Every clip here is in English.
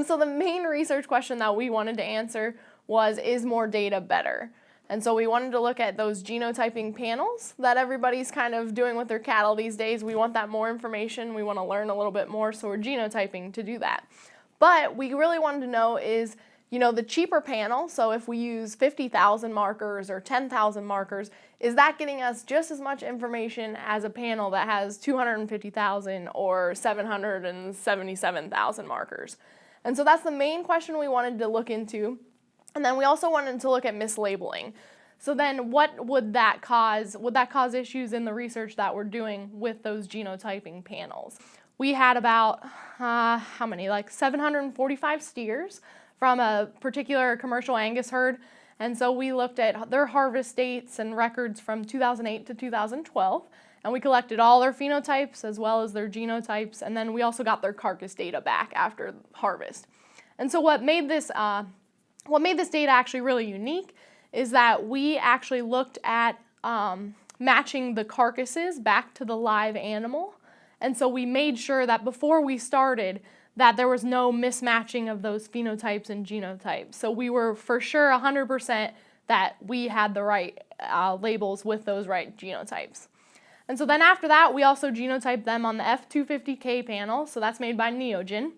So the main research question that we wanted to answer was, is more data better? And so we wanted to look at those genotyping panels that everybody's kind of doing with their cattle these days. We want that more information. We want to learn a little bit more, so we're genotyping to do that. But we really wanted to know is, the cheaper panel, so if we use 50,000 markers or 10,000 markers, is that getting us just as much information as a panel that has 250,000 or 777,000 markers? And so that's the main question we wanted to look into. And then we also wanted to look at mislabeling. So then what would that cause? Would that cause issues in the research that we're doing with those genotyping panels? We had about, how many? Like 745 steers from a particular commercial Angus herd. And so we looked at their harvest dates and records from 2008 to 2012. And we collected all their phenotypes as well as their genotypes. And then we also got their carcass data back after harvest. And so what made this data actually really unique is that we actually looked at matching the carcasses back to the live animal. And so we made sure that before we started that there was no mismatching of those phenotypes and genotypes. So we were for sure 100% that we had the right labels with those right genotypes. And so then after that, we also genotyped them on the F250K panel, so that's made by Neogen.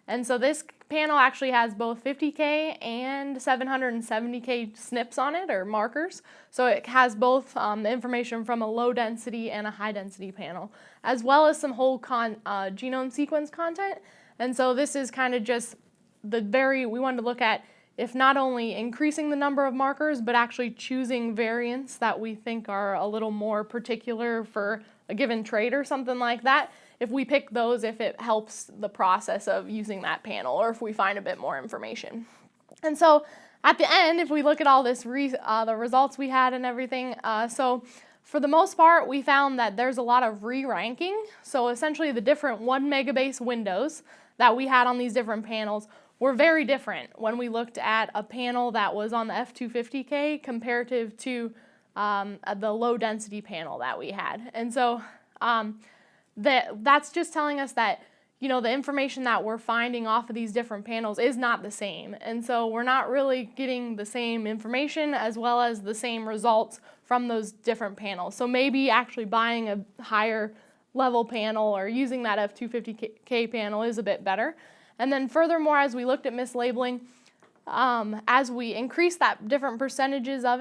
And so this panel actually has both 50K and 770K SNPs on it, or markers. So it has both the information from a low density and a high density panel, as well as some whole genome sequence content. And so this is kind of just we wanted to look at if not only increasing the number of markers, but actually choosing variants that we think are a little more particular for a given trait or something like that. If we pick those, if it helps the process of using that panel, or if we find a bit more information. And so at the end, if we look at all this, the results we had and everything, so for the most part, we found that there's a lot of re-ranking. So essentially the different 1 megabase windows that we had on these different panels were very different when we looked at a panel that was on the F250K comparative to the low density panel that we had. And so that's just telling us that the information that we're finding off of these different panels is not the same. And so we're not really getting the same information as well as the same results from those different panels. So maybe actually buying a higher level panel or using that F250K panel is a bit better. And then furthermore, as we looked at mislabeling, as we increased that different percentages of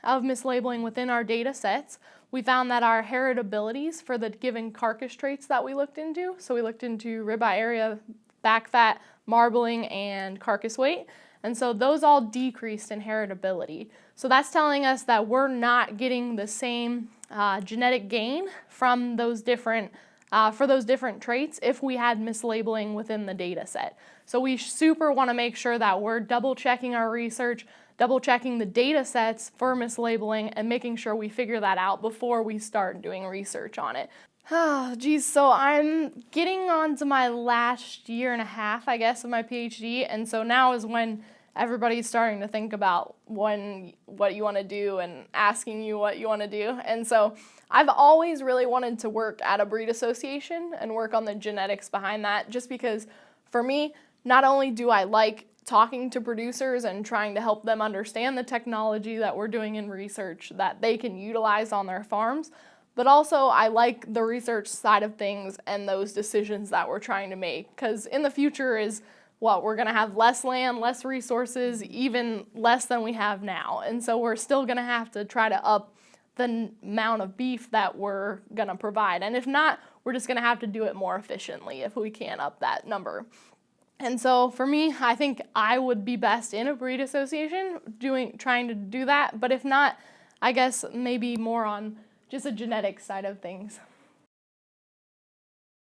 mislabeling within our data sets, we found that our heritabilities for the given carcass traits that we looked into, so we looked into ribeye area, back fat, marbling, and carcass weight, and so those all decreased in heritability. So that's telling us that we're not getting the same genetic gain from those different for those different traits if we had mislabeling within the data set. So we super want to make sure that we're double checking our research, double checking the data sets for mislabeling, and making sure we figure that out before we start doing research on it. Geez, so I'm getting on to my last year and a half, I guess, of my PhD, and so now is when everybody's starting to think about what you want to do and asking you what you want to do. And so I've always really wanted to work at a breed association and work on the genetics behind that, just because for me, not only do I like talking to producers and trying to help them understand the technology that we're doing in research that they can utilize on their farms, but also I like the research side of things and those decisions that we're trying to make, because in the future is we're going to have less land, less resources, even less than we have now. And so we're still going to have to try to up the amount of beef that we're going to provide. And if not, we're just going to have to do it more efficiently if we can't up that number. And so for me, I think I would be best in a breed association trying to do that. But if not, I guess maybe more on just a genetic side of things.